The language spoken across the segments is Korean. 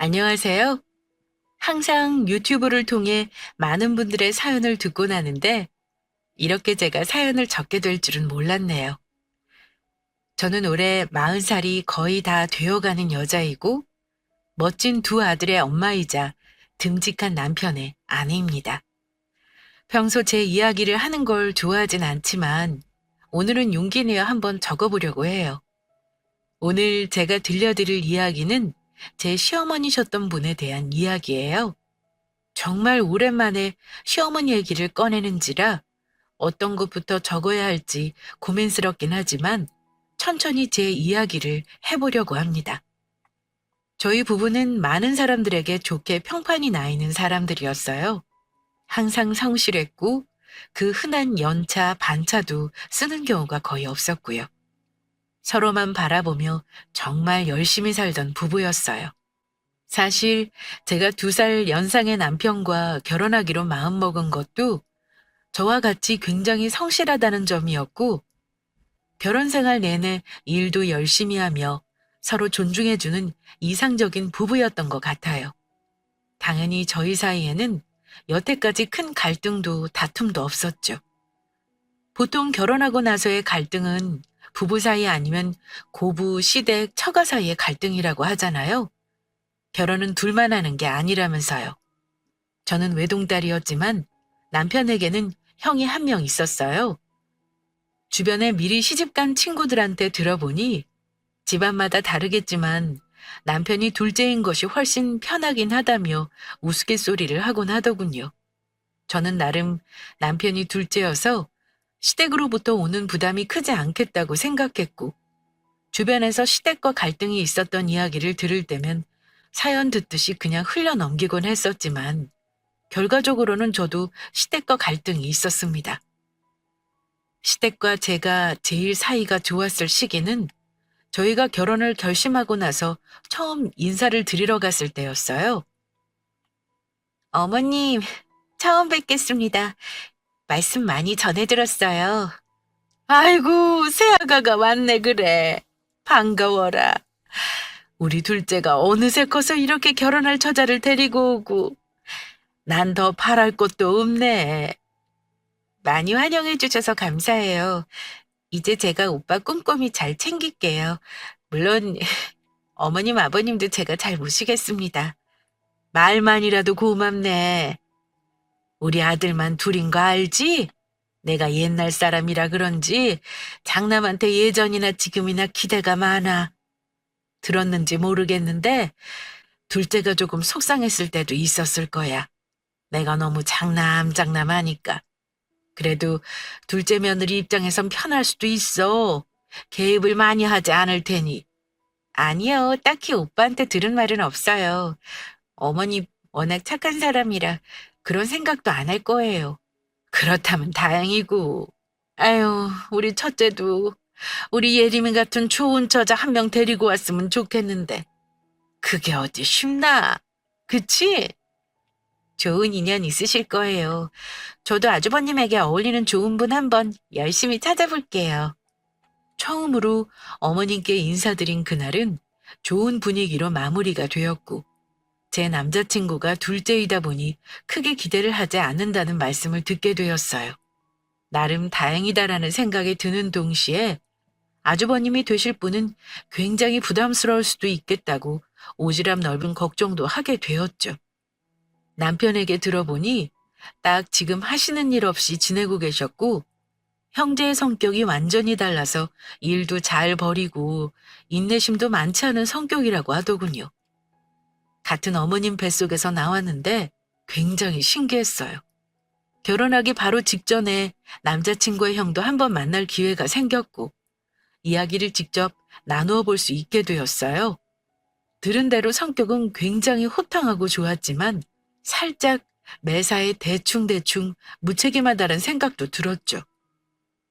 안녕하세요. 항상 유튜브를 통해 많은 분들의 사연을 듣고 나는데 이렇게 제가 사연을 적게 될 줄은 몰랐네요. 저는 올해 40살이 거의 다 되어가는 여자이고 멋진 두 아들의 엄마이자 듬직한 남편의 아내입니다. 평소 제 이야기를 하는 걸 좋아하진 않지만 오늘은 용기 내어 한번 적어보려고 해요. 오늘 제가 들려드릴 이야기는 제 시어머니셨던 분에 대한 이야기예요. 정말 오랜만에 시어머니 얘기를 꺼내는지라 어떤 것부터 적어야 할지 고민스럽긴 하지만 천천히 제 이야기를 해보려고 합니다. 저희 부부는 많은 사람들에게 좋게 평판이 나 있는 사람들이었어요. 항상 성실했고 그 흔한 연차, 반차도 쓰는 경우가 거의 없었고요. 서로만 바라보며 정말 열심히 살던 부부였어요. 사실 제가 2살 연상의 남편과 결혼하기로 마음먹은 것도 저와 같이 굉장히 성실하다는 점이었고 결혼 생활 내내 일도 열심히 하며 서로 존중해주는 이상적인 부부였던 것 같아요. 당연히 저희 사이에는 여태까지 큰 갈등도 다툼도 없었죠. 보통 결혼하고 나서의 갈등은 부부 사이 아니면 고부, 시댁, 처가 사이의 갈등이라고 하잖아요. 결혼은 둘만 하는 게 아니라면서요. 저는 외동딸이었지만 남편에게는 형이 한 명 있었어요. 주변에 미리 시집간 친구들한테 들어보니 집안마다 다르겠지만 남편이 둘째인 것이 훨씬 편하긴 하다며 우스갯소리를 하곤 하더군요. 저는 나름 남편이 둘째여서 시댁으로부터 오는 부담이 크지 않겠다고 생각했고 주변에서 시댁과 갈등이 있었던 이야기를 들을 때면 사연 듣듯이 그냥 흘려넘기곤 했었지만 결과적으로는 저도 시댁과 갈등이 있었습니다. 시댁과 제가 제일 사이가 좋았을 시기는 저희가 결혼을 결심하고 나서 처음 인사를 드리러 갔을 때였어요. 어머님, 처음 뵙겠습니다. 말씀 많이 전해들었어요. 아이고, 새아가가 왔네 그래. 반가워라. 우리 둘째가 어느새 커서 이렇게 결혼할 처자를 데리고 오고 난 더 바랄 것도 없네. 많이 환영해 주셔서 감사해요. 이제 제가 오빠 꼼꼼히 잘 챙길게요. 물론 어머님, 아버님도 제가 잘 모시겠습니다. 말만이라도 고맙네. 우리 아들만 둘인 거 알지? 내가 옛날 사람이라 그런지 장남한테 예전이나 지금이나 기대가 많아. 들었는지 모르겠는데 둘째가 조금 속상했을 때도 있었을 거야. 내가 너무 장남하니까. 그래도 둘째 며느리 입장에선 편할 수도 있어. 개입을 많이 하지 않을 테니. 아니요, 딱히 오빠한테 들은 말은 없어요. 어머니 워낙 착한 사람이라 그런 생각도 안 할 거예요. 그렇다면 다행이고. 아유, 우리 첫째도 우리 예림이 같은 좋은 처자 한 명 데리고 왔으면 좋겠는데. 그게 어디 쉽나? 그치? 좋은 인연 있으실 거예요. 저도 아주버님에게 어울리는 좋은 분 한번 열심히 찾아볼게요. 처음으로 어머님께 인사드린 그날은 좋은 분위기로 마무리가 되었고 제 남자친구가 둘째이다 보니 크게 기대를 하지 않는다는 말씀을 듣게 되었어요. 나름 다행이다라는 생각이 드는 동시에 아주버님이 되실 분은 굉장히 부담스러울 수도 있겠다고 오지랖 넓은 걱정도 하게 되었죠. 남편에게 들어보니 딱 지금 하시는 일 없이 지내고 계셨고 형제의 성격이 완전히 달라서 일도 잘 버리고 인내심도 많지 않은 성격이라고 하더군요. 같은 어머님 뱃속에서 나왔는데 굉장히 신기했어요. 결혼하기 바로 직전에 남자친구의 형도 한번 만날 기회가 생겼고 이야기를 직접 나누어 볼 수 있게 되었어요. 들은 대로 성격은 굉장히 호탕하고 좋았지만 살짝 매사에 대충대충 무책임하다는 생각도 들었죠.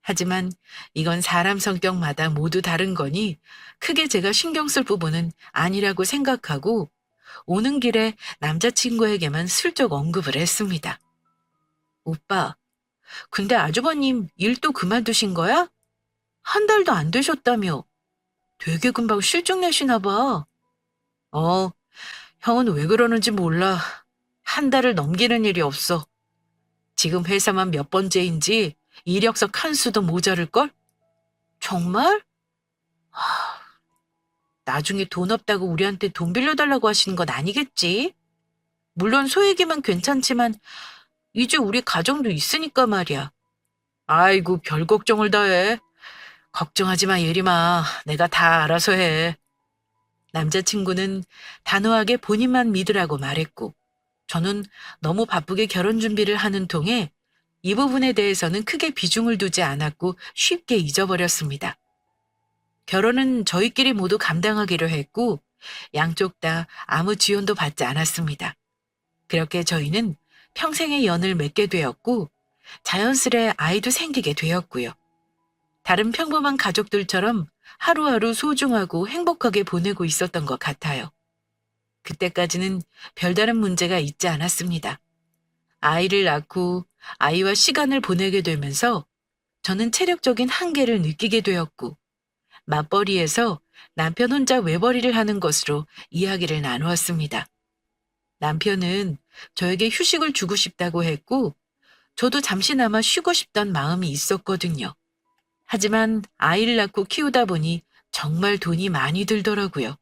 하지만 이건 사람 성격마다 모두 다른 거니 크게 제가 신경 쓸 부분은 아니라고 생각하고 오는 길에 남자친구에게만 슬쩍 언급을 했습니다. 오빠, 근데 아주버님 일 또 그만두신 거야? 한 달도 안 되셨다며. 되게 금방 실증 내시나 봐. 어, 형은 왜 그러는지 몰라. 한 달을 넘기는 일이 없어. 지금 회사만 몇 번째인지 이력서 칸수도 모자랄걸? 정말? 나중에 돈 없다고 우리한테 돈 빌려달라고 하시는 건 아니겠지? 물론 소액이면 괜찮지만 이제 우리 가정도 있으니까 말이야. 아이고, 별 걱정을 다 해. 걱정하지 마, 예림아. 내가 다 알아서 해. 남자친구는 단호하게 본인만 믿으라고 말했고, 저는 너무 바쁘게 결혼 준비를 하는 통에 이 부분에 대해서는 크게 비중을 두지 않았고 쉽게 잊어버렸습니다. 결혼은 저희끼리 모두 감당하기로 했고, 양쪽 다 아무 지원도 받지 않았습니다. 그렇게 저희는 평생의 연을 맺게 되었고, 자연스레 아이도 생기게 되었고요. 다른 평범한 가족들처럼 하루하루 소중하고 행복하게 보내고 있었던 것 같아요. 그때까지는 별다른 문제가 있지 않았습니다. 아이를 낳고 아이와 시간을 보내게 되면서 저는 체력적인 한계를 느끼게 되었고, 맞벌이에서 남편 혼자 외벌이를 하는 것으로 이야기를 나누었습니다. 남편은 저에게 휴식을 주고 싶다고 했고, 저도 잠시나마 쉬고 싶던 마음이 있었거든요. 하지만 아이를 낳고 키우다 보니 정말 돈이 많이 들더라고요.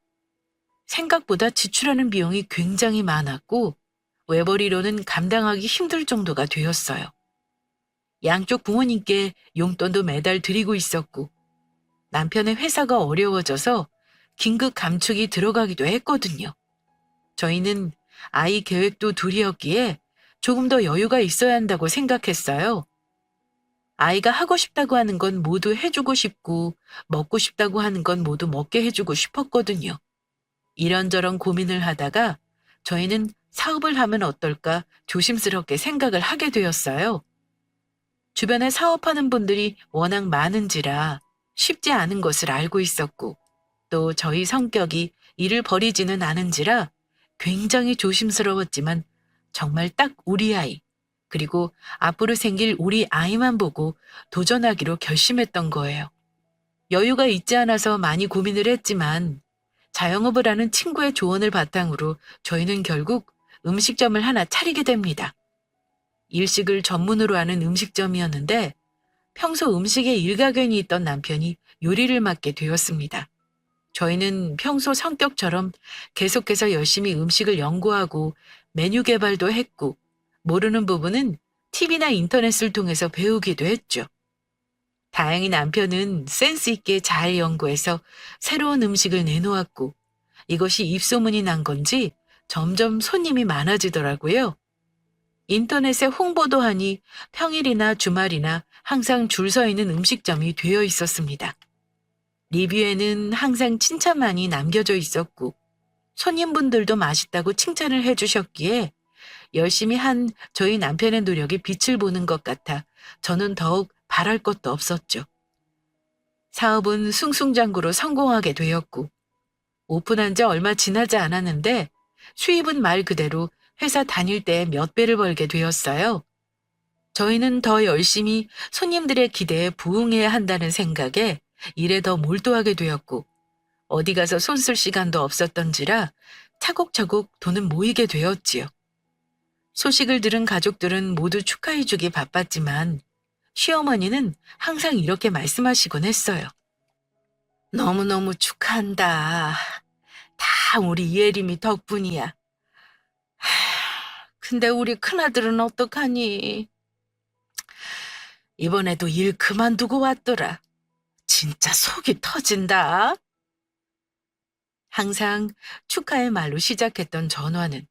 생각보다 지출하는 비용이 굉장히 많았고, 외벌이로는 감당하기 힘들 정도가 되었어요. 양쪽 부모님께 용돈도 매달 드리고 있었고, 남편의 회사가 어려워져서 긴급 감축이 들어가기도 했거든요. 저희는 아이 계획도 둘이었기에 조금 더 여유가 있어야 한다고 생각했어요. 아이가 하고 싶다고 하는 건 모두 해주고 싶고, 먹고 싶다고 하는 건 모두 먹게 해주고 싶었거든요. 이런저런 고민을 하다가 저희는 사업을 하면 어떨까 조심스럽게 생각을 하게 되었어요. 주변에 사업하는 분들이 워낙 많은지라 쉽지 않은 것을 알고 있었고, 또 저희 성격이 일을 버리지는 않은지라 굉장히 조심스러웠지만 정말 딱 우리 아이, 그리고 앞으로 생길 우리 아이만 보고 도전하기로 결심했던 거예요. 여유가 있지 않아서 많이 고민을 했지만 자영업을 하는 친구의 조언을 바탕으로 저희는 결국 음식점을 하나 차리게 됩니다. 일식을 전문으로 하는 음식점이었는데 평소 음식에 일가견이 있던 남편이 요리를 맡게 되었습니다. 저희는 평소 성격처럼 계속해서 열심히 음식을 연구하고 메뉴 개발도 했고, 모르는 부분은 TV나 인터넷을 통해서 배우기도 했죠. 다행히 남편은 센스 있게 잘 연구해서 새로운 음식을 내놓았고, 이것이 입소문이 난 건지 점점 손님이 많아지더라고요. 인터넷에 홍보도 하니 평일이나 주말이나 항상 줄 서 있는 음식점이 되어 있었습니다. 리뷰에는 항상 칭찬만이 남겨져 있었고, 손님분들도 맛있다고 칭찬을 해주셨기에 열심히 한 저희 남편의 노력이 빛을 보는 것 같아 저는 더욱 바랄 것도 없었죠. 사업은 승승장구로 성공하게 되었고, 오픈한 지 얼마 지나지 않았는데 수입은 말 그대로 회사 다닐 때 몇 배를 벌게 되었어요. 저희는 더 열심히 손님들의 기대에 부응해야 한다는 생각에 일에 더 몰두하게 되었고, 어디 가서 손 쓸 시간도 없었던지라 차곡차곡 돈은 모이게 되었지요. 소식을 들은 가족들은 모두 축하해주기 바빴지만 시어머니는 항상 이렇게 말씀하시곤 했어요. 너무너무 축하한다. 다 우리 이혜림이 덕분이야. 근데 우리 큰아들은 어떡하니? 이번에도 일 그만두고 왔더라. 진짜 속이 터진다. 항상 축하의 말로 시작했던 전화는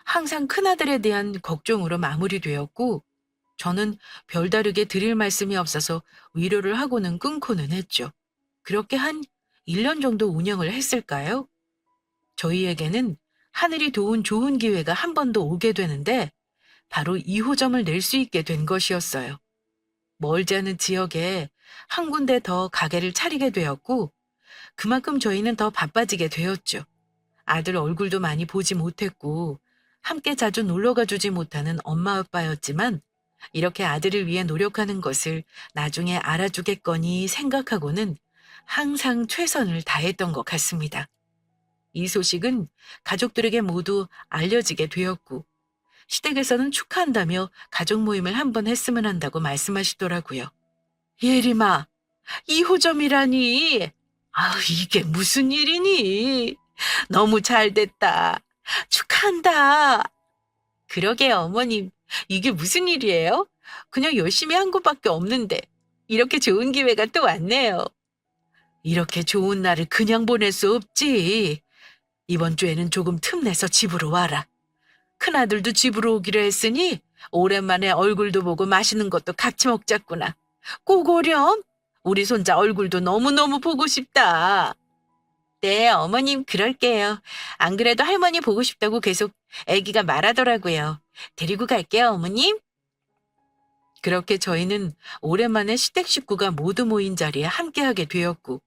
항상 큰아들에 대한 걱정으로 마무리되었고, 저는 별다르게 드릴 말씀이 없어서 위로를 하고는 끊고는 했죠. 그렇게 한 1년 정도 운영을 했을까요? 저희에게는 하늘이 도운 좋은 기회가 한 번 더 오게 되는데 바로 2호점을 낼 수 있게 된 것이었어요. 멀지 않은 지역에 한 군데 더 가게를 차리게 되었고, 그만큼 저희는 더 바빠지게 되었죠. 아들 얼굴도 많이 보지 못했고 함께 자주 놀러가 주지 못하는 엄마 아빠였지만 이렇게 아들을 위해 노력하는 것을 나중에 알아주겠거니 생각하고는 항상 최선을 다했던 것 같습니다. 이 소식은 가족들에게 모두 알려지게 되었고 시댁에서는 축하한다며 가족 모임을 한번 했으면 한다고 말씀하시더라고요. 예림아, 2호점이라니. 아우, 이게 무슨 일이니? 너무 잘 됐다. 축하한다. 그러게요, 어머님. 이게 무슨 일이에요? 그냥 열심히 한 것밖에 없는데 이렇게 좋은 기회가 또 왔네요. 이렇게 좋은 날을 그냥 보낼 수 없지. 이번 주에는 조금 틈내서 집으로 와라. 큰아들도 집으로 오기로 했으니 오랜만에 얼굴도 보고 맛있는 것도 같이 먹자꾸나. 꼭 오렴. 우리 손자 얼굴도 너무너무 보고 싶다. 네, 어머님 그럴게요. 안 그래도 할머니 보고 싶다고 계속 아기가 말하더라고요. 데리고 갈게요, 어머님. 그렇게 저희는 오랜만에 시댁 식구가 모두 모인 자리에 함께하게 되었고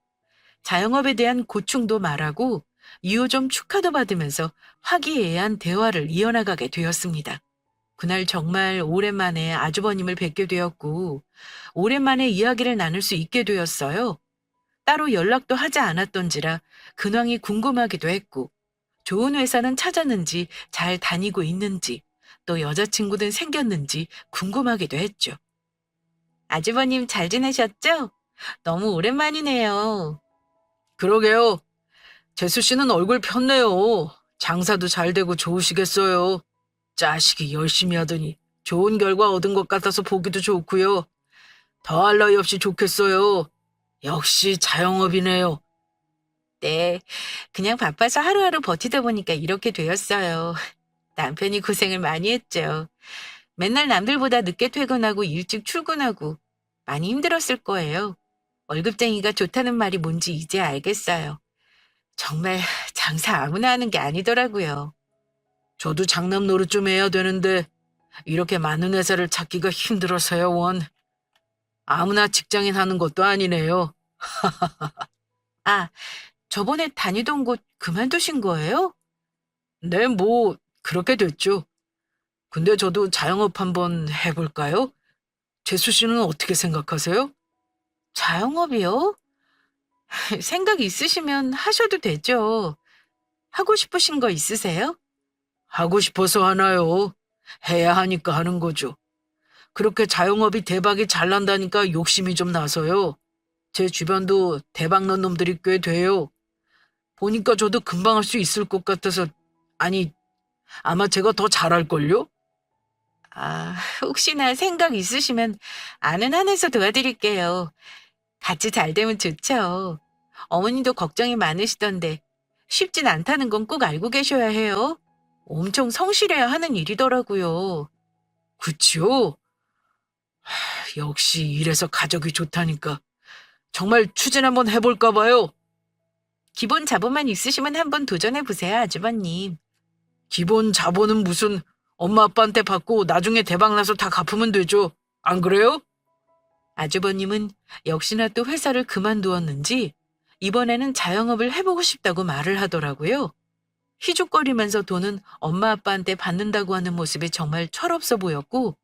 자영업에 대한 고충도 말하고 2호점 축하도 받으면서 화기애애한 대화를 이어나가게 되었습니다. 그날 정말 오랜만에 아주버님을 뵙게 되었고 오랜만에 이야기를 나눌 수 있게 되었어요. 따로 연락도 하지 않았던지라 근황이 궁금하기도 했고 좋은 회사는 찾았는지 잘 다니고 있는지 또 여자친구는 생겼는지 궁금하기도 했죠. 아주버님 잘 지내셨죠? 너무 오랜만이네요. 그러게요. 재수 씨는 얼굴 폈네요. 장사도 잘 되고 좋으시겠어요. 자식이 열심히 하더니 좋은 결과 얻은 것 같아서 보기도 좋고요. 더할 나위 없이 좋겠어요. 역시 자영업이네요. 네, 그냥 바빠서 하루하루 버티다 보니까 이렇게 되었어요. 남편이 고생을 많이 했죠. 맨날 남들보다 늦게 퇴근하고 일찍 출근하고 많이 힘들었을 거예요. 월급쟁이가 좋다는 말이 뭔지 이제 알겠어요. 정말 장사 아무나 하는 게 아니더라고요. 저도 장남 노릇 좀 해야 되는데 이렇게 많은 회사를 찾기가 힘들어서요, 원. 아무나 직장인 하는 것도 아니네요. 아, 저번에 다니던 곳 그만두신 거예요? 네, 뭐 그렇게 됐죠. 근데 저도 자영업 한번 해볼까요? 재수 씨는 어떻게 생각하세요? 자영업이요? 생각 있으시면 하셔도 되죠. 하고 싶으신 거 있으세요? 하고 싶어서 하나요? 해야 하니까 하는 거죠. 그렇게 자영업이 대박이 잘 난다니까 욕심이 좀 나서요. 제 주변도 대박 난 놈들이 꽤 돼요. 보니까 저도 금방 할 수 있을 것 같아서, 아니, 아마 제가 더 잘할걸요? 아, 혹시나 생각 있으시면 아는 한에서 도와드릴게요. 같이 잘 되면 좋죠. 어머님도 걱정이 많으시던데 쉽진 않다는 건 꼭 알고 계셔야 해요. 엄청 성실해야 하는 일이더라고요. 그치요? 역시 이래서 가족이 좋다니까. 정말 추진 한번 해볼까 봐요. 기본 자본만 있으시면 한번 도전해보세요, 아주버님. 기본 자본은 무슨 엄마 아빠한테 받고 나중에 대박 나서 다 갚으면 되죠. 안 그래요? 아주버님은 역시나 또 회사를 그만두었는지 이번에는 자영업을 해보고 싶다고 말을 하더라고요. 희죽거리면서 돈은 엄마 아빠한테 받는다고 하는 모습이 정말 철없어 보였고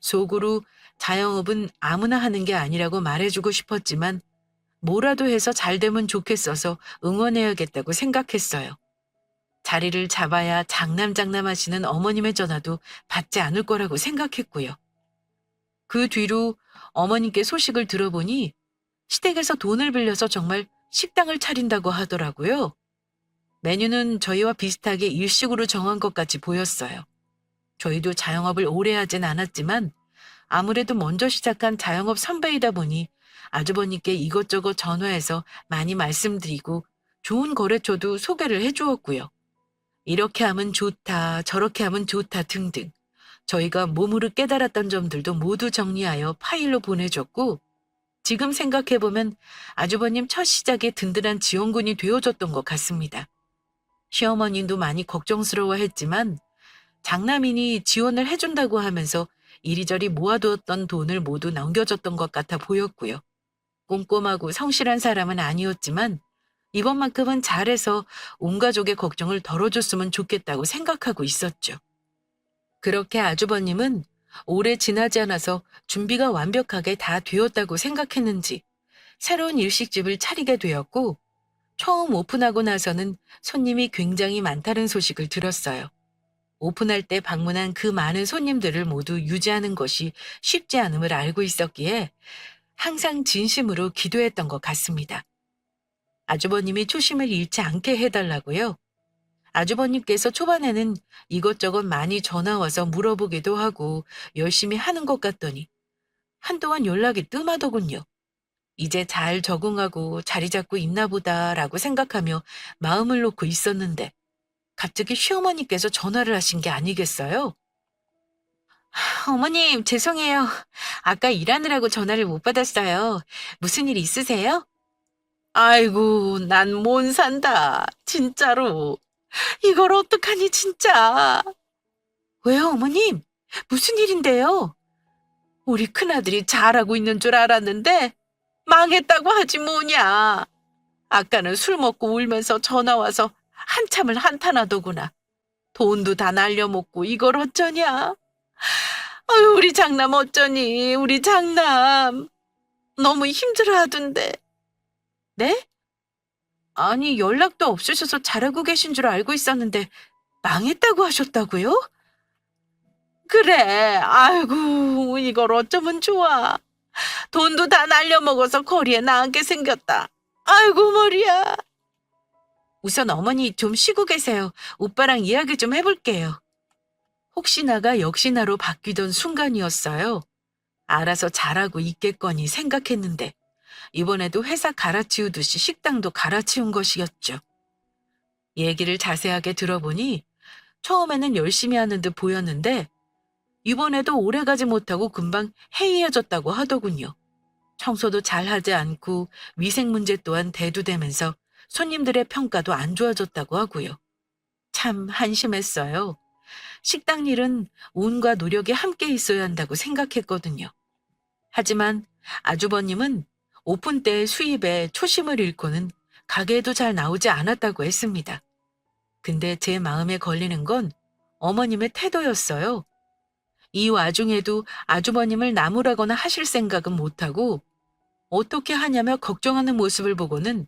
속으로 자영업은 아무나 하는 게 아니라고 말해주고 싶었지만 뭐라도 해서 잘 되면 좋겠어서 응원해야겠다고 생각했어요. 자리를 잡아야 장남장남하시는 어머님의 전화도 받지 않을 거라고 생각했고요. 그 뒤로 어머님께 소식을 들어보니 시댁에서 돈을 빌려서 정말 식당을 차린다고 하더라고요. 메뉴는 저희와 비슷하게 일식으로 정한 것 같이 보였어요. 저희도 자영업을 오래 하진 않았지만 아무래도 먼저 시작한 자영업 선배이다 보니 아주버님께 이것저것 전화해서 많이 말씀드리고 좋은 거래처도 소개를 해주었고요. 이렇게 하면 좋다, 저렇게 하면 좋다 등등 저희가 몸으로 깨달았던 점들도 모두 정리하여 파일로 보내줬고 지금 생각해보면 아주버님 첫 시작에 든든한 지원군이 되어줬던 것 같습니다. 시어머님도 많이 걱정스러워했지만 장남이니 지원을 해준다고 하면서 이리저리 모아두었던 돈을 모두 넘겨줬던 것 같아 보였고요. 꼼꼼하고 성실한 사람은 아니었지만 이번만큼은 잘해서 온 가족의 걱정을 덜어줬으면 좋겠다고 생각하고 있었죠. 그렇게 아주버님은 오래 지나지 않아서 준비가 완벽하게 다 되었다고 생각했는지 새로운 일식집을 차리게 되었고 처음 오픈하고 나서는 손님이 굉장히 많다는 소식을 들었어요. 오픈할 때 방문한 그 많은 손님들을 모두 유지하는 것이 쉽지 않음을 알고 있었기에 항상 진심으로 기도했던 것 같습니다. 아주버님이 초심을 잃지 않게 해달라고요. 아주버님께서 초반에는 이것저것 많이 전화 와서 물어보기도 하고 열심히 하는 것 같더니 한동안 연락이 뜸하더군요. 이제 잘 적응하고 자리 잡고 있나 보다라고 생각하며 마음을 놓고 있었는데 갑자기 시어머니께서 전화를 하신 게 아니겠어요? 어머님, 죄송해요. 아까 일하느라고 전화를 못 받았어요. 무슨 일 있으세요? 아이고, 난 못 산다. 진짜로. 이걸 어떡하니, 진짜. 왜요, 어머님? 무슨 일인데요? 우리 큰아들이 잘하고 있는 줄 알았는데 망했다고 하지 뭐냐. 아까는 술 먹고 울면서 전화 와서 한참을 한탄하더구나. 돈도 다 날려먹고 이걸 어쩌냐. 아유, 우리 장남 어쩌니, 우리 장남. 너무 힘들어하던데. 네? 아니, 연락도 없으셔서 잘하고 계신 줄 알고 있었는데 망했다고 하셨다고요? 그래, 아이고, 이걸 어쩌면 좋아. 돈도 다 날려먹어서 거리에 나앉게 생겼다. 아이고, 머리야. 우선 어머니 좀 쉬고 계세요. 오빠랑 이야기 좀 해볼게요. 혹시나가 역시나로 바뀌던 순간이었어요. 알아서 잘하고 있겠거니 생각했는데 이번에도 회사 갈아치우듯이 식당도 갈아치운 것이었죠. 얘기를 자세하게 들어보니 처음에는 열심히 하는 듯 보였는데 이번에도 오래가지 못하고 금방 해이해졌다고 하더군요. 청소도 잘하지 않고 위생 문제 또한 대두되면서 손님들의 평가도 안 좋아졌다고 하고요. 참 한심했어요. 식당 일은 운과 노력이 함께 있어야 한다고 생각했거든요. 하지만 아주버님은 오픈 때 수입에 초심을 잃고는 가게에도 잘 나오지 않았다고 했습니다. 근데 제 마음에 걸리는 건 어머님의 태도였어요. 이 와중에도 아주버님을 나무라거나 하실 생각은 못하고 어떻게 하냐며 걱정하는 모습을 보고는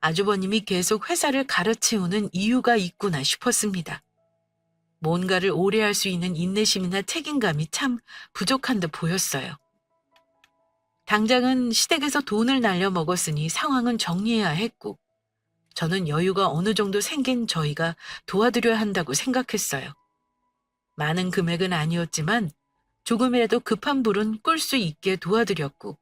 아주버님이 계속 회사를 갈아치우는 이유가 있구나 싶었습니다. 뭔가를 오래 할 수 있는 인내심이나 책임감이 참 부족한 듯 보였어요. 당장은 시댁에서 돈을 날려 먹었으니 상황은 정리해야 했고 저는 여유가 어느 정도 생긴 저희가 도와드려야 한다고 생각했어요. 많은 금액은 아니었지만 조금이라도 급한 불은 끌 수 있게 도와드렸고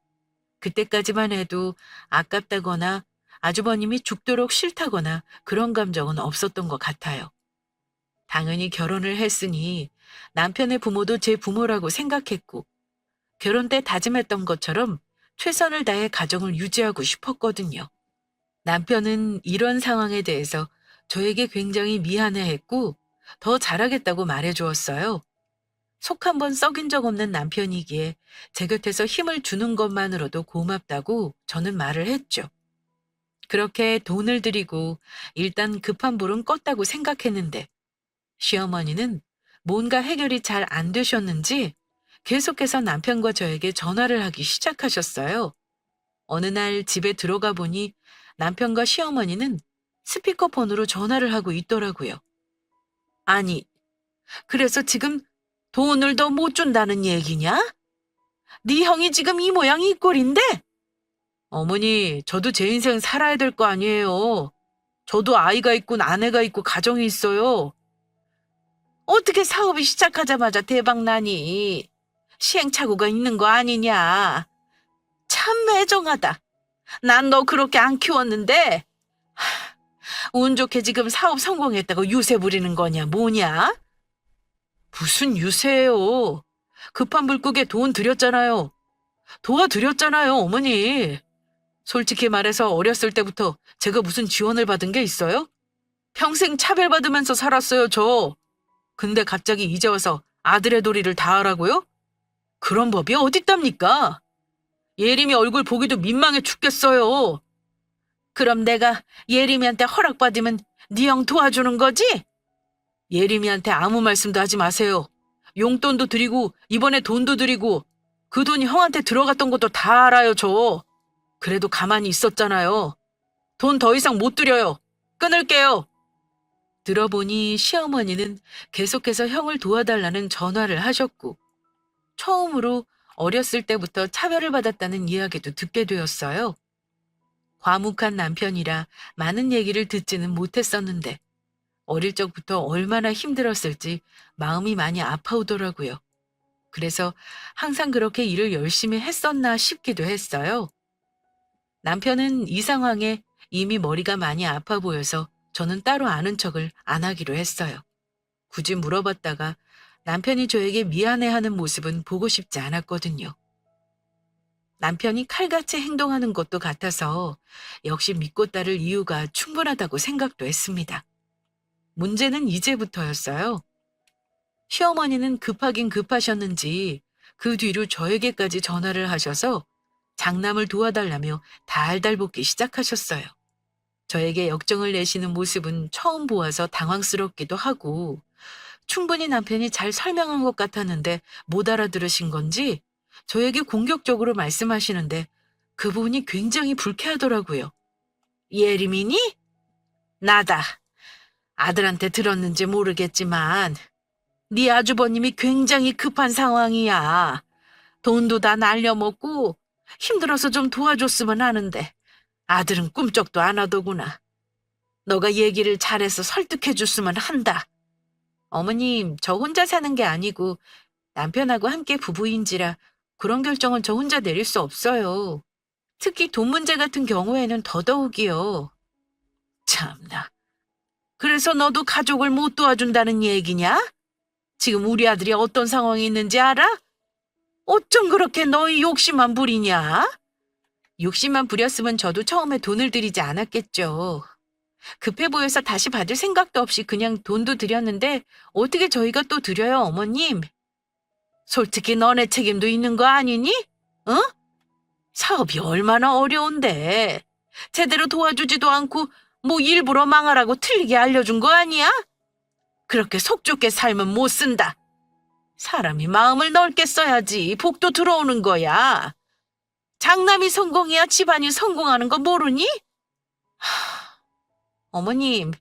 그때까지만 해도 아깝다거나 아주버님이 죽도록 싫다거나 그런 감정은 없었던 것 같아요. 당연히 결혼을 했으니 남편의 부모도 제 부모라고 생각했고 결혼 때 다짐했던 것처럼 최선을 다해 가정을 유지하고 싶었거든요. 남편은 이런 상황에 대해서 저에게 굉장히 미안해했고 더 잘하겠다고 말해주었어요. 속 한번 썩인 적 없는 남편이기에 제 곁에서 힘을 주는 것만으로도 고맙다고 저는 말을 했죠. 그렇게 돈을 들이고 일단 급한 불은 껐다고 생각했는데 시어머니는 뭔가 해결이 잘 안 되셨는지 계속해서 남편과 저에게 전화를 하기 시작하셨어요. 어느 날 집에 들어가 보니 남편과 시어머니는 스피커폰으로 전화를 하고 있더라고요. 아니, 그래서 지금 돈을 더 못 준다는 얘기냐? 네 형이 지금 이 모양이 이 꼴인데? 어머니, 저도 제 인생 살아야 될 거 아니에요. 저도 아이가 있고 아내가 있고 가정이 있어요. 어떻게 사업이 시작하자마자 대박 나니? 시행착오가 있는 거 아니냐? 참 매정하다. 난 너 그렇게 안 키웠는데 운 좋게 지금 사업 성공했다고 유세 부리는 거냐 뭐냐? 무슨 유세예요? 급한 불국에 돈 드렸잖아요. 도와드렸잖아요, 어머니. 솔직히 말해서 어렸을 때부터 제가 무슨 지원을 받은 게 있어요? 평생 차별받으면서 살았어요, 저. 근데 갑자기 이제 와서 아들의 도리를 다 하라고요? 그런 법이 어딨답니까? 예림이 얼굴 보기도 민망해 죽겠어요. 그럼 내가 예림이한테 허락받으면 네 형 도와주는 거지? 예림이한테 아무 말씀도 하지 마세요. 용돈도 드리고 이번에 돈도 드리고 그 돈이 형한테 들어갔던 것도 다 알아요, 저. 그래도 가만히 있었잖아요. 돈 더 이상 못 드려요. 끊을게요. 들어보니 시어머니는 계속해서 형을 도와달라는 전화를 하셨고, 처음으로 어렸을 때부터 차별을 받았다는 이야기도 듣게 되었어요. 과묵한 남편이라 많은 얘기를 듣지는 못했었는데, 어릴 적부터 얼마나 힘들었을지 마음이 많이 아파오더라고요. 그래서 항상 그렇게 일을 열심히 했었나 싶기도 했어요. 남편은 이 상황에 이미 머리가 많이 아파 보여서 저는 따로 아는 척을 안 하기로 했어요. 굳이 물어봤다가 남편이 저에게 미안해하는 모습은 보고 싶지 않았거든요. 남편이 칼같이 행동하는 것도 같아서 역시 믿고 따를 이유가 충분하다고 생각도 했습니다. 문제는 이제부터였어요. 시어머니는 급하긴 급하셨는지 그 뒤로 저에게까지 전화를 하셔서 장남을 도와달라며 달달볶기 시작하셨어요. 저에게 역정을 내시는 모습은 처음 보아서 당황스럽기도 하고 충분히 남편이 잘 설명한 것 같았는데 못 알아들으신 건지 저에게 공격적으로 말씀하시는데 그 부분이 굉장히 불쾌하더라고요. 예림이니? 나다. 아들한테 들었는지 모르겠지만 네 아주버님이 굉장히 급한 상황이야. 돈도 다 날려먹고 힘들어서 좀 도와줬으면 하는데 아들은 꿈쩍도 안 하더구나. 너가 얘기를 잘해서 설득해줬으면 한다. 어머님, 저 혼자 사는 게 아니고 남편하고 함께 부부인지라 그런 결정은 저 혼자 내릴 수 없어요. 특히 돈 문제 같은 경우에는 더더욱이요. 참나. 그래서 너도 가족을 못 도와준다는 얘기냐? 지금 우리 아들이 어떤 상황이 있는지 알아? 어쩜 그렇게 너희 욕심만 부리냐? 욕심만 부렸으면 저도 처음에 돈을 들이지 않았겠죠. 급해 보여서 다시 받을 생각도 없이 그냥 돈도 드렸는데 어떻게 저희가 또 드려요, 어머님? 솔직히 너네 책임도 있는 거 아니니? 어? 사업이 얼마나 어려운데. 제대로 도와주지도 않고 뭐 일부러 망하라고 틀리게 알려준 거 아니야? 그렇게 속 좁게 살면 못 쓴다. 사람이 마음을 넓게 써야지 복도 들어오는 거야. 장남이 성공해야 집안이 성공하는 거 모르니? 어머님,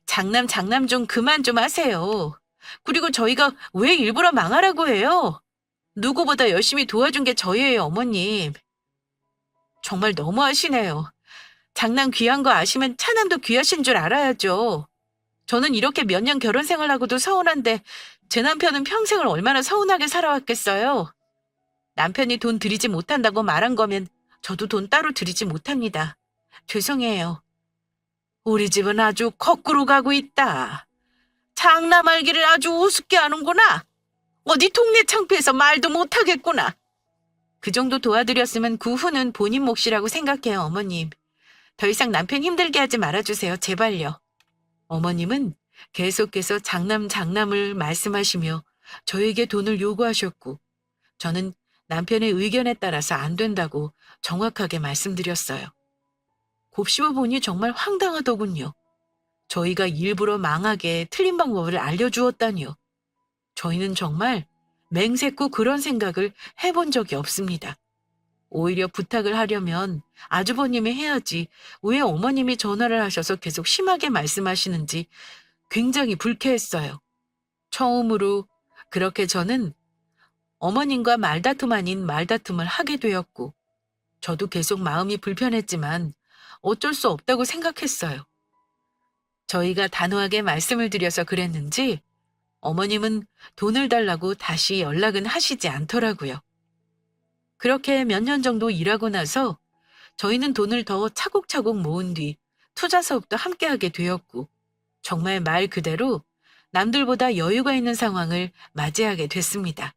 장남 좀 그만 좀 하세요. 그리고 저희가 왜 일부러 망하라고 해요? 누구보다 열심히 도와준 게 저희예요, 어머님. 정말 너무하시네요. 장남 귀한 거 아시면 차남도 귀하신 줄 알아야죠. 저는 이렇게 몇 년 결혼 생활하고도 서운한데 제 남편은 평생을 얼마나 서운하게 살아왔겠어요. 남편이 돈 들이지 못한다고 말한 거면 저도 돈 따로 들이지 못합니다. 죄송해요. 우리 집은 아주 거꾸로 가고 있다. 장남 알기를 아주 우습게 하는구나. 어디 동네 창피해서 말도 못하겠구나. 그 정도 도와드렸으면 그 후는 본인 몫이라고 생각해요, 어머님. 더 이상 남편 힘들게 하지 말아주세요, 제발요. 어머님은 계속해서 장남을 말씀하시며 저에게 돈을 요구하셨고 저는 남편의 의견에 따라서 안 된다고 정확하게 말씀드렸어요. 곱씹어 보니 정말 황당하더군요. 저희가 일부러 망하게 틀린 방법을 알려주었다니요. 저희는 정말 맹세코 그런 생각을 해본 적이 없습니다. 오히려 부탁을 하려면 아주버님이 해야지 왜 어머님이 전화를 하셔서 계속 심하게 말씀하시는지 굉장히 불쾌했어요. 처음으로 그렇게 저는 어머님과 말다툼 아닌 말다툼을 하게 되었고 저도 계속 마음이 불편했지만 어쩔 수 없다고 생각했어요. 저희가 단호하게 말씀을 드려서 그랬는지 어머님은 돈을 달라고 다시 연락은 하시지 않더라고요. 그렇게 몇 년 정도 일하고 나서 저희는 돈을 더 차곡차곡 모은 뒤 투자 사업도 함께하게 되었고 정말 말 그대로 남들보다 여유가 있는 상황을 맞이하게 됐습니다.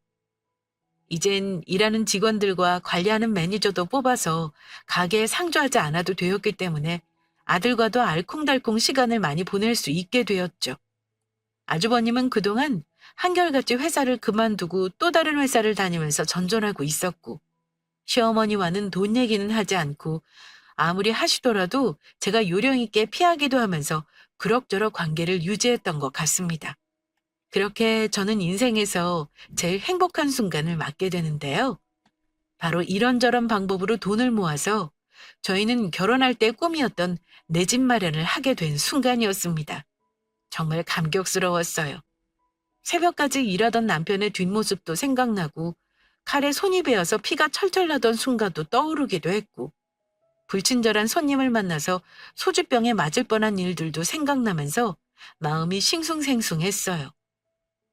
이젠 일하는 직원들과 관리하는 매니저도 뽑아서 가게에 상주하지 않아도 되었기 때문에 아들과도 알콩달콩 시간을 많이 보낼 수 있게 되었죠. 아주버님은 그동안 한결같이 회사를 그만두고 또 다른 회사를 다니면서 전전하고 있었고 시어머니와는 돈 얘기는 하지 않고 아무리 하시더라도 제가 요령 있게 피하기도 하면서 그럭저럭 관계를 유지했던 것 같습니다. 그렇게 저는 인생에서 제일 행복한 순간을 맞게 되는데요. 바로 이런저런 방법으로 돈을 모아서 저희는 결혼할 때 꿈이었던 내 집 마련을 하게 된 순간이었습니다. 정말 감격스러웠어요. 새벽까지 일하던 남편의 뒷모습도 생각나고 칼에 손이 베어서 피가 철철 나던 순간도 떠오르기도 했고 불친절한 손님을 만나서 소주병에 맞을 뻔한 일들도 생각나면서 마음이 싱숭생숭했어요.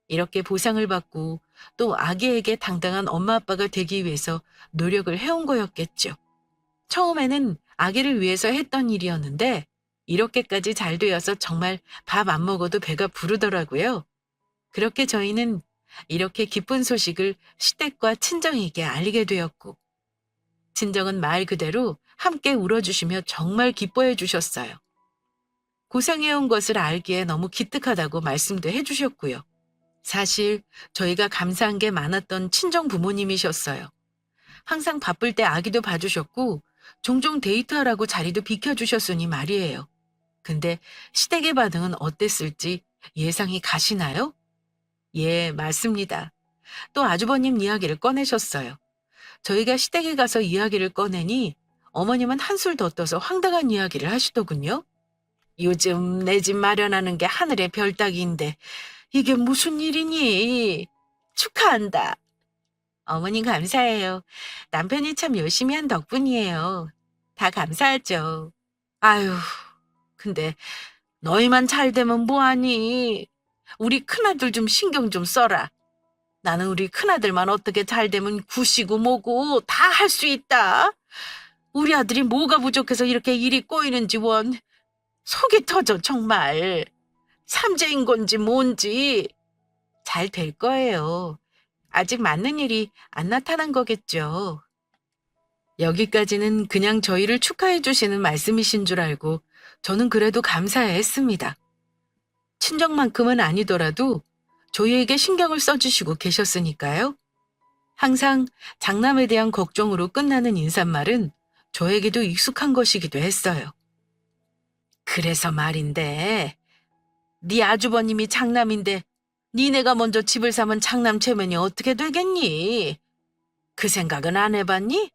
이렇게 보상을 받고 또 아기에게 당당한 엄마 아빠가 되기 위해서 노력을 해온 거였겠죠. 처음에는 아기를 위해서 했던 일이었는데 이렇게까지 잘 되어서 정말 밥 안 먹어도 배가 부르더라고요. 그렇게 저희는 이렇게 기쁜 소식을 시댁과 친정에게 알리게 되었고 친정은 말 그대로 함께 울어주시며 정말 기뻐해 주셨어요. 고생해온 것을 알기에 너무 기특하다고 말씀도 해주셨고요. 사실 저희가 감사한 게 많았던 친정 부모님이셨어요. 항상 바쁠 때 아기도 봐주셨고 종종 데이트하라고 자리도 비켜주셨으니 말이에요. 근데 시댁의 반응은 어땠을지 예상이 가시나요? 예, 맞습니다. 또 아주버님 이야기를 꺼내셨어요. 저희가 시댁에 가서 이야기를 꺼내니 어머님은 한술 더 떠서 황당한 이야기를 하시더군요. 요즘 내 집 마련하는 게 하늘의 별 따기인데 이게 무슨 일이니? 축하한다. 어머님 감사해요. 남편이 참 열심히 한 덕분이에요. 다 감사하죠. 아유, 근데 너희만 잘 되면 뭐하니? 우리 큰아들 좀 신경 좀 써라. 나는 우리 큰아들만 어떻게 잘 되면 굿이고 뭐고 다 할 수 있다. 우리 아들이 뭐가 부족해서 이렇게 일이 꼬이는지 원 속이 터져 정말. 삼재인 건지 뭔지 잘 될 거예요. 아직 맞는 일이 안 나타난 거겠죠. 여기까지는 그냥 저희를 축하해 주시는 말씀이신 줄 알고 저는 그래도 감사해 했습니다. 친정만큼은 아니더라도 저희에게 신경을 써주시고 계셨으니까요. 항상 장남에 대한 걱정으로 끝나는 인사말은 저에게도 익숙한 것이기도 했어요. 그래서 말인데 네 아주버님이 장남인데 니네가 먼저 집을 사면 장남 체면이 어떻게 되겠니? 그 생각은 안 해봤니?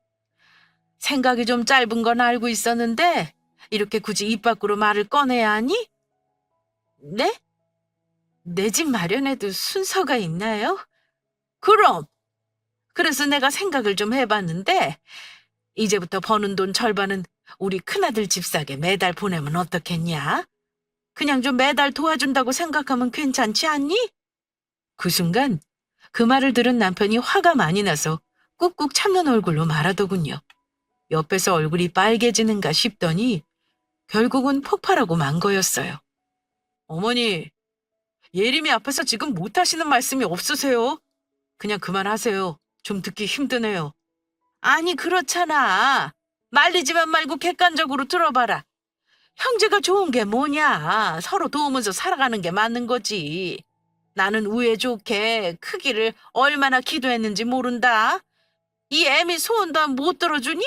생각이 좀 짧은 건 알고 있었는데 이렇게 굳이 입 밖으로 말을 꺼내야 하니? 네? 내 집 마련에도 순서가 있나요? 그럼! 그래서 내가 생각을 좀 해봤는데 이제부터 버는 돈 절반은 우리 큰아들 집 사게 매달 보내면 어떻겠냐? 그냥 좀 매달 도와준다고 생각하면 괜찮지 않니? 그 순간 그 말을 들은 남편이 화가 많이 나서 꾹꾹 참는 얼굴로 말하더군요. 옆에서 얼굴이 빨개지는가 싶더니 결국은 폭발하고 만 거였어요. 어머니, 예림이 앞에서 지금 못하시는 말씀이 없으세요? 그냥 그만하세요. 좀 듣기 힘드네요. 아니 그렇잖아. 말리지만 말고 객관적으로 들어봐라. 형제가 좋은 게 뭐냐. 서로 도우면서 살아가는 게 맞는 거지. 나는 우애 좋게 크기를 얼마나 기도했는지 모른다. 이 애미 소원도 못 들어주니?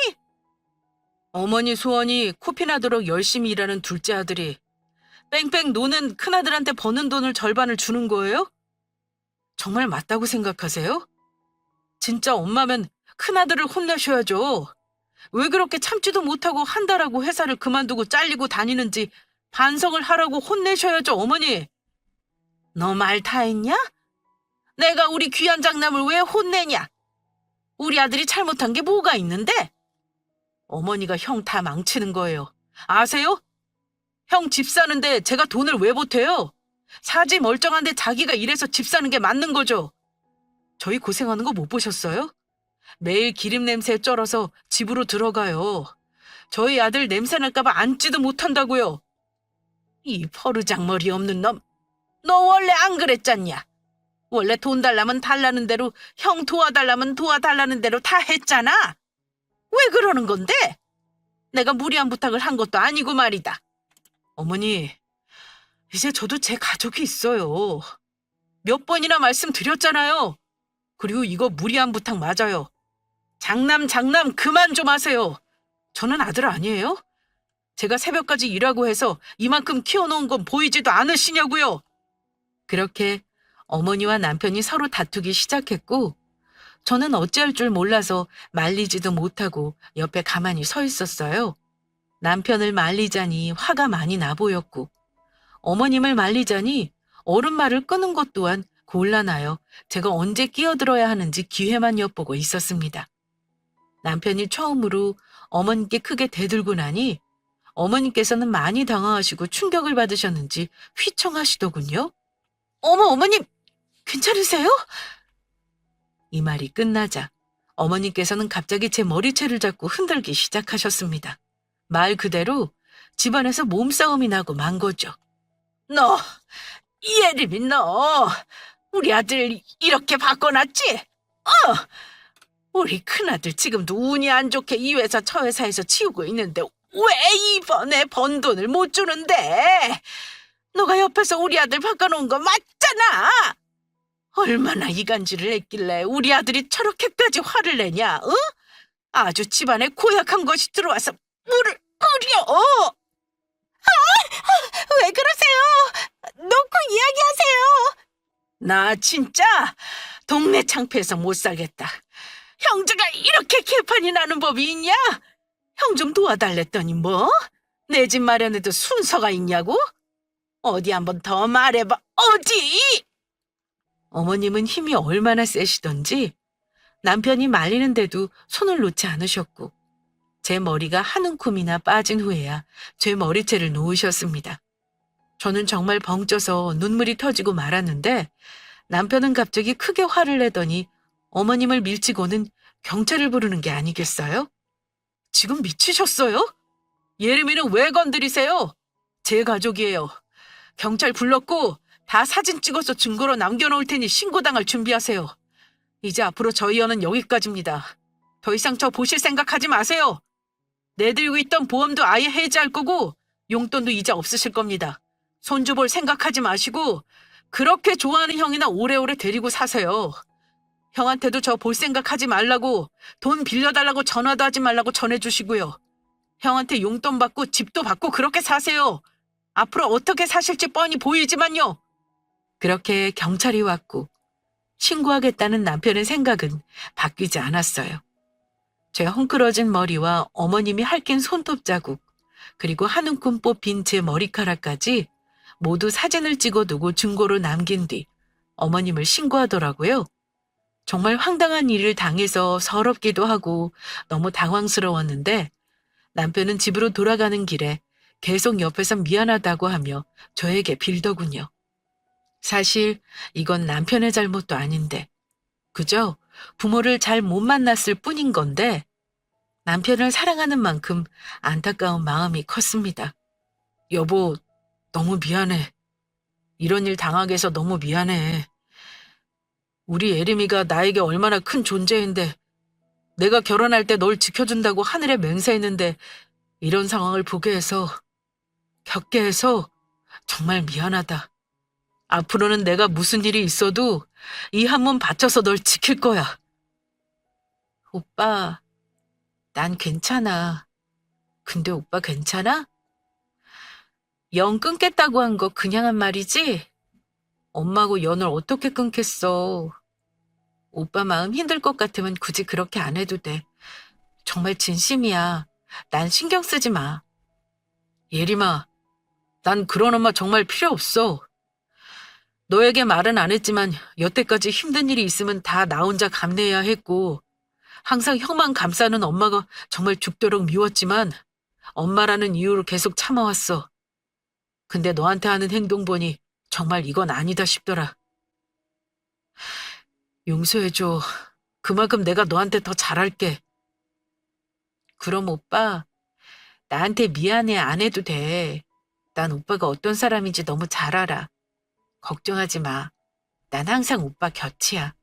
어머니 소원이 코피 나도록 열심히 일하는 둘째 아들이 뺑뺑 노는 큰아들한테 버는 돈을 절반을 주는 거예요? 정말 맞다고 생각하세요? 진짜 엄마면 큰아들을 혼내셔야죠. 왜 그렇게 참지도 못하고 한 달하고 회사를 그만두고 잘리고 다니는지 반성을 하라고 혼내셔야죠, 어머니. 너 말 다 했냐? 내가 우리 귀한 장남을 왜 혼내냐? 우리 아들이 잘못한 게 뭐가 있는데? 어머니가 형 다 망치는 거예요. 아세요? 형 집 사는데 제가 돈을 왜 보태요? 사지 멀쩡한데 자기가 일해서 집 사는 게 맞는 거죠. 저희 고생하는 거 못 보셨어요? 매일 기름 냄새에 쩔어서 집으로 들어가요. 저희 아들 냄새 날까봐 앉지도 못한다고요. 이 버르장머리 없는 놈. 너 원래 안 그랬잖냐? 원래 돈 달라면 달라는 대로 형 도와달라면 도와달라는 대로 다 했잖아. 왜 그러는 건데? 내가 무리한 부탁을 한 것도 아니고 말이다. 어머니, 이제 저도 제 가족이 있어요. 몇 번이나 말씀드렸잖아요. 그리고 이거 무리한 부탁 맞아요. 장남 그만 좀 하세요. 저는 아들 아니에요? 제가 새벽까지 일하고 해서 이만큼 키워놓은 건 보이지도 않으시냐고요. 그렇게 어머니와 남편이 서로 다투기 시작했고 저는 어찌할 줄 몰라서 말리지도 못하고 옆에 가만히 서 있었어요. 남편을 말리자니 화가 많이 나 보였고, 어머님을 말리자니 어른 말을 끄는 것 또한 곤란하여 제가 언제 끼어들어야 하는지 기회만 엿보고 있었습니다. 남편이 처음으로 어머님께 크게 대들고 나니 어머님께서는 많이 당황하시고 충격을 받으셨는지 휘청하시더군요. 어머, 어머님, 괜찮으세요? 이 말이 끝나자 어머님께서는 갑자기 제 머리채를 잡고 흔들기 시작하셨습니다. 말 그대로 집안에서 몸싸움이 나고 만 거죠. 너, 예림이 너, 우리 아들 이렇게 바꿔놨지? 우리 큰아들 지금도 운이 안 좋게 이 회사 저 회사에서 치우고 있는데 왜 이번에 번 돈을 못 주는데? 너가 옆에서 우리 아들 바꿔놓은 거 맞잖아! 얼마나 이간질을 했길래 우리 아들이 저렇게까지 화를 내냐, 응? 아주 집안에 고약한 것이 들어와서 물을 끓여! 왜 그러세요? 놓고 이야기하세요. 나 진짜 동네 창피해서 못 살겠다. 형제가 이렇게 개판이 나는 법이 있냐? 형 좀 도와달랬더니 뭐? 내 집 마련에도 순서가 있냐고? 어디 한번 더 말해봐. 어디? 어머님은 힘이 얼마나 세시던지 남편이 말리는데도 손을 놓지 않으셨고 제 머리가 한 움큼이나 빠진 후에야 제 머리채를 놓으셨습니다. 저는 정말 벙쪄서 눈물이 터지고 말았는데 남편은 갑자기 크게 화를 내더니 어머님을 밀치고는 경찰을 부르는 게 아니겠어요? 지금 미치셨어요? 예림이는 왜 건드리세요? 제 가족이에요. 경찰 불렀고 다 사진 찍어서 증거로 남겨놓을 테니 신고당할 준비하세요. 이제 앞으로 저희 연은 여기까지입니다. 더 이상 저 보실 생각하지 마세요. 내들고 있던 보험도 아예 해지할 거고 용돈도 이제 없으실 겁니다. 손주 볼 생각하지 마시고 그렇게 좋아하는 형이나 오래오래 데리고 사세요. 형한테도 저 볼 생각하지 말라고 돈 빌려달라고 전화도 하지 말라고 전해주시고요. 형한테 용돈 받고 집도 받고 그렇게 사세요. 앞으로 어떻게 사실지 뻔히 보이지만요. 그렇게 경찰이 왔고 신고하겠다는 남편의 생각은 바뀌지 않았어요. 제 헝클어진 머리와 어머님이 핥긴 손톱 자국, 그리고 한 움큼 뽑힌 제 머리카락까지 모두 사진을 찍어두고 증거로 남긴 뒤 어머님을 신고하더라고요. 정말 황당한 일을 당해서 서럽기도 하고 너무 당황스러웠는데 남편은 집으로 돌아가는 길에 계속 옆에서 미안하다고 하며 저에게 빌더군요. 사실 이건 남편의 잘못도 아닌데 그저 부모를 잘 못 만났을 뿐인 건데 남편을 사랑하는 만큼 안타까운 마음이 컸습니다. 여보, 너무 미안해. 이런 일 당하게 해서 너무 미안해. 우리 예림이가 나에게 얼마나 큰 존재인데 내가 결혼할 때 널 지켜준다고 하늘에 맹세했는데 이런 상황을 보게 해서 겪게 해서 정말 미안하다. 앞으로는 내가 무슨 일이 있어도 이 한 몸 바쳐서 널 지킬 거야. 오빠, 난 괜찮아. 근데 오빠 괜찮아? 연 끊겠다고 한 거 그냥 한 말이지? 엄마하고 연을 어떻게 끊겠어. 오빠 마음 힘들 것 같으면 굳이 그렇게 안 해도 돼. 정말 진심이야. 난 신경 쓰지 마. 예림아, 난 그런 엄마 정말 필요 없어. 너에게 말은 안 했지만 여태까지 힘든 일이 있으면 다 나 혼자 감내해야 했고 항상 형만 감싸는 엄마가 정말 죽도록 미웠지만 엄마라는 이유로 계속 참아왔어. 근데 너한테 하는 행동 보니 정말 이건 아니다 싶더라. 용서해줘. 그만큼 내가 너한테 더 잘할게. 그럼 오빠, 나한테 미안해 안 해도 돼. 난 오빠가 어떤 사람인지 너무 잘 알아. 걱정하지 마. 난 항상 오빠 곁이야.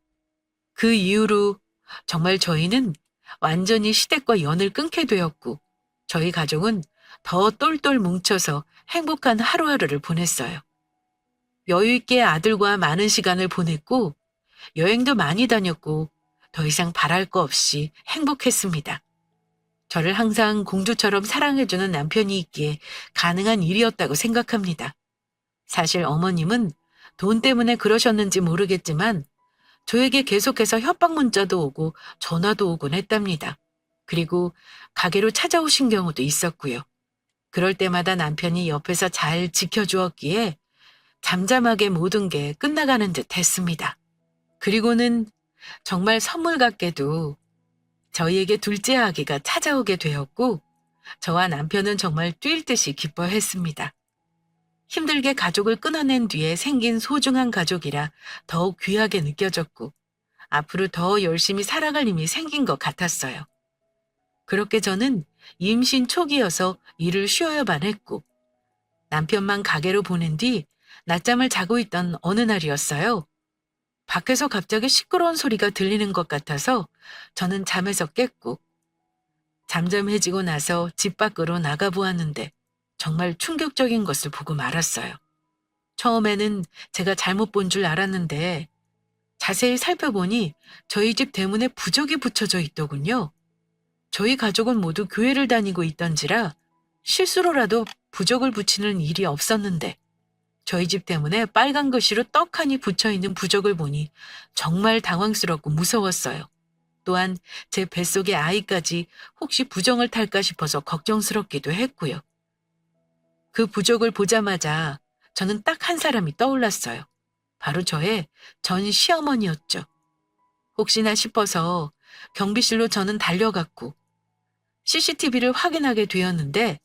그 이후로 정말 저희는 완전히 시댁과 연을 끊게 되었고 저희 가족은 더 똘똘 뭉쳐서 행복한 하루하루를 보냈어요. 여유있게 아들과 많은 시간을 보냈고 여행도 많이 다녔고 더 이상 바랄 거 없이 행복했습니다. 저를 항상 공주처럼 사랑해주는 남편이 있기에 가능한 일이었다고 생각합니다. 사실 어머님은 돈 때문에 그러셨는지 모르겠지만 저에게 계속해서 협박 문자도 오고 전화도 오곤 했답니다. 그리고 가게로 찾아오신 경우도 있었고요. 그럴 때마다 남편이 옆에서 잘 지켜주었기에 잠잠하게 모든 게 끝나가는 듯 했습니다. 그리고는 정말 선물 같게도 저희에게 둘째 아기가 찾아오게 되었고, 저와 남편은 정말 뛸 듯이 기뻐했습니다. 힘들게 가족을 끊어낸 뒤에 생긴 소중한 가족이라 더욱 귀하게 느껴졌고, 앞으로 더 열심히 살아갈 힘이 생긴 것 같았어요. 그렇게 저는 임신 초기여서 일을 쉬어야만 했고, 남편만 가게로 보낸 뒤 낮잠을 자고 있던 어느 날이었어요. 밖에서 갑자기 시끄러운 소리가 들리는 것 같아서 저는 잠에서 깼고, 잠잠해지고 나서 집 밖으로 나가보았는데 정말 충격적인 것을 보고 말았어요. 처음에는 제가 잘못 본 줄 알았는데 자세히 살펴보니 저희 집 대문에 부적이 붙여져 있더군요. 저희 가족은 모두 교회를 다니고 있던지라 실수로라도 부적을 붙이는 일이 없었는데 저희 집 대문에 빨간 글씨로 떡하니 붙여있는 부적을 보니 정말 당황스럽고 무서웠어요. 또한 제 뱃속의 아이까지 혹시 부정을 탈까 싶어서 걱정스럽기도 했고요. 그 부적을 보자마자 저는 딱 한 사람이 떠올랐어요. 바로 저의 전 시어머니였죠. 혹시나 싶어서 경비실로 저는 달려갔고 CCTV를 확인하게 되었는데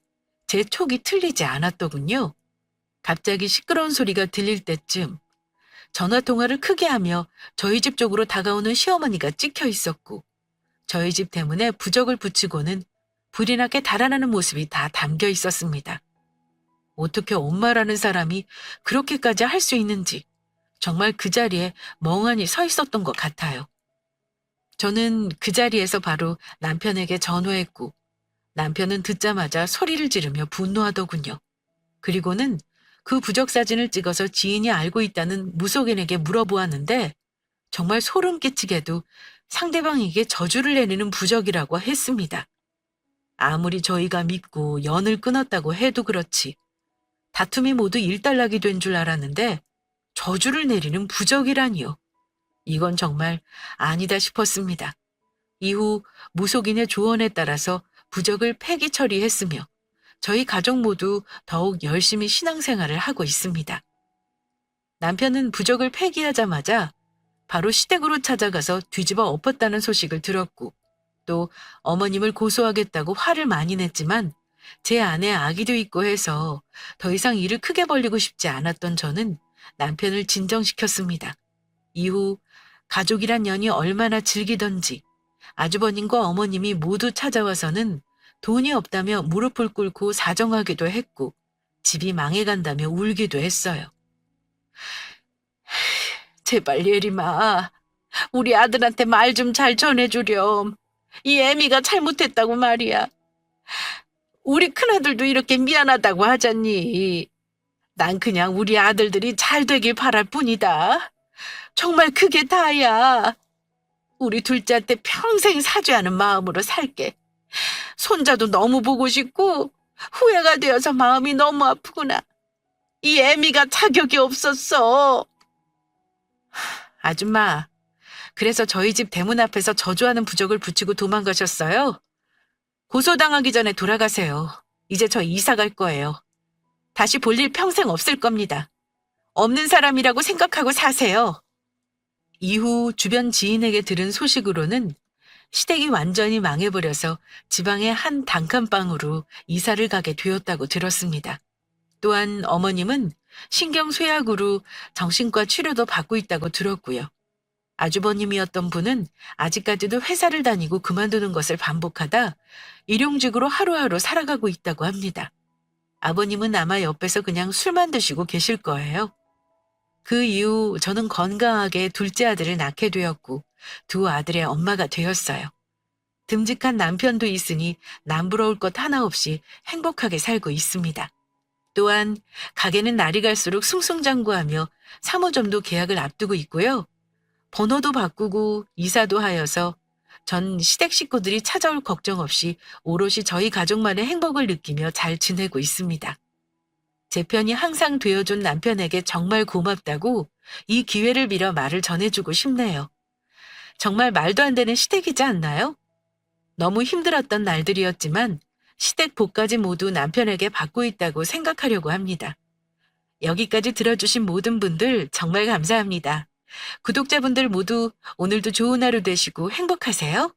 제 촉이 틀리지 않았더군요. 갑자기 시끄러운 소리가 들릴 때쯤 전화통화를 크게 하며 저희 집 쪽으로 다가오는 시어머니가 찍혀 있었고 저희 집 대문에 부적을 붙이고는 불이 나게 달아나는 모습이 다 담겨 있었습니다. 어떻게 엄마라는 사람이 그렇게까지 할 수 있는지 정말 그 자리에 멍하니 서 있었던 것 같아요. 저는 그 자리에서 바로 남편에게 전화했고 남편은 듣자마자 소리를 지르며 분노하더군요. 그리고는 그 부적 사진을 찍어서 지인이 알고 있다는 무속인에게 물어보았는데 정말 소름 끼치게도 상대방에게 저주를 내리는 부적이라고 했습니다. 아무리 저희가 믿고 연을 끊었다고 해도 그렇지 다툼이 모두 일단락이 된 줄 알았는데 저주를 내리는 부적이라니요. 이건 정말 아니다 싶었습니다. 이후 무속인의 조언에 따라서 부적을 폐기 처리했으며 저희 가족 모두 더욱 열심히 신앙생활을 하고 있습니다. 남편은 부적을 폐기하자마자 바로 시댁으로 찾아가서 뒤집어 엎었다는 소식을 들었고 또 어머님을 고소하겠다고 화를 많이 냈지만 제 안에 아기도 있고 해서 더 이상 일을 크게 벌리고 싶지 않았던 저는 남편을 진정시켰습니다. 이후 가족이란 연이 얼마나 즐기던지 아주버님과 어머님이 모두 찾아와서는 돈이 없다며 무릎을 꿇고 사정하기도 했고 집이 망해간다며 울기도 했어요. 제발 예림아, 우리 아들한테 말 좀 잘 전해주렴. 이 애미가 잘못했다고 말이야. 우리 큰아들도 이렇게 미안하다고 하잖니. 난 그냥 우리 아들들이 잘 되길 바랄 뿐이다. 정말 그게 다야. 우리 둘째한테 평생 사죄하는 마음으로 살게. 손자도 너무 보고 싶고 후회가 되어서 마음이 너무 아프구나. 이 애미가 자격이 없었어. 아줌마, 그래서 저희 집 대문 앞에서 저주하는 부적을 붙이고 도망가셨어요? 고소당하기 전에 돌아가세요. 이제 저 이사 갈 거예요. 다시 볼 일 평생 없을 겁니다. 없는 사람이라고 생각하고 사세요. 이후 주변 지인에게 들은 소식으로는 시댁이 완전히 망해버려서 지방의 한 단칸방으로 이사를 가게 되었다고 들었습니다. 또한 어머님은 신경쇠약으로 정신과 치료도 받고 있다고 들었고요. 아주버님이었던 분은 아직까지도 회사를 다니고 그만두는 것을 반복하다 일용직으로 하루하루 살아가고 있다고 합니다. 아버님은 아마 옆에서 그냥 술만 드시고 계실 거예요. 그 이후 저는 건강하게 둘째 아들을 낳게 되었고 두 아들의 엄마가 되었어요. 듬직한 남편도 있으니 남부러울 것 하나 없이 행복하게 살고 있습니다. 또한 가게는 날이 갈수록 승승장구하며 사무점도 계약을 앞두고 있고요. 번호도 바꾸고 이사도 하여서 전 시댁 식구들이 찾아올 걱정 없이 오롯이 저희 가족만의 행복을 느끼며 잘 지내고 있습니다. 제 편이 항상 되어준 남편에게 정말 고맙다고 이 기회를 빌어 말을 전해주고 싶네요. 정말 말도 안 되는 시댁이지 않나요? 너무 힘들었던 날들이었지만 시댁 복까지 모두 남편에게 받고 있다고 생각하려고 합니다. 여기까지 들어주신 모든 분들 정말 감사합니다. 구독자분들 모두 오늘도 좋은 하루 되시고 행복하세요.